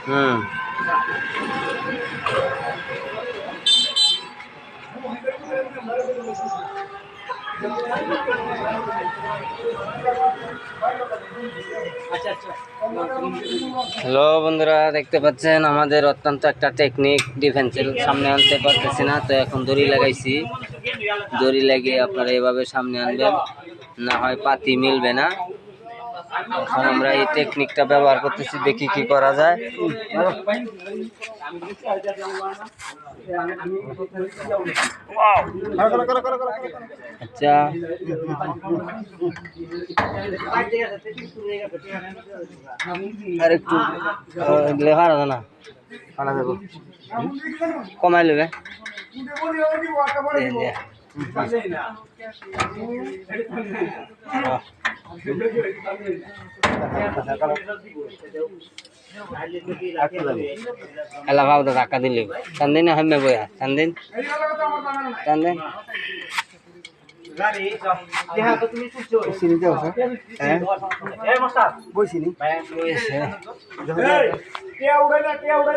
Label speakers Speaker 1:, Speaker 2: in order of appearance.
Speaker 1: হুম hello বন্ধুরা, দেখতে পাচ্ছেন আমাদের অত্যন্ত একটা টেকনিক ডিফেন্সের সামনে আনতে পারতেছি না, তো এখন দড়ি লাগাইছি। দড়ি লাগিয়ে আপনারা এভাবে সামনে আনবেন, না হয় পাতি মিলবে না। এখন আমরা এই টেকনিকটা ব্যবহার করতেছি, দেখি কি করা যায়। আচ্ছা আর একটু লেখা আছে না কমাই নেবে। এলাকা ধাক্কা দিলে চান্দিন হামে বয়া চান্দিন চান্দিন বইছিনি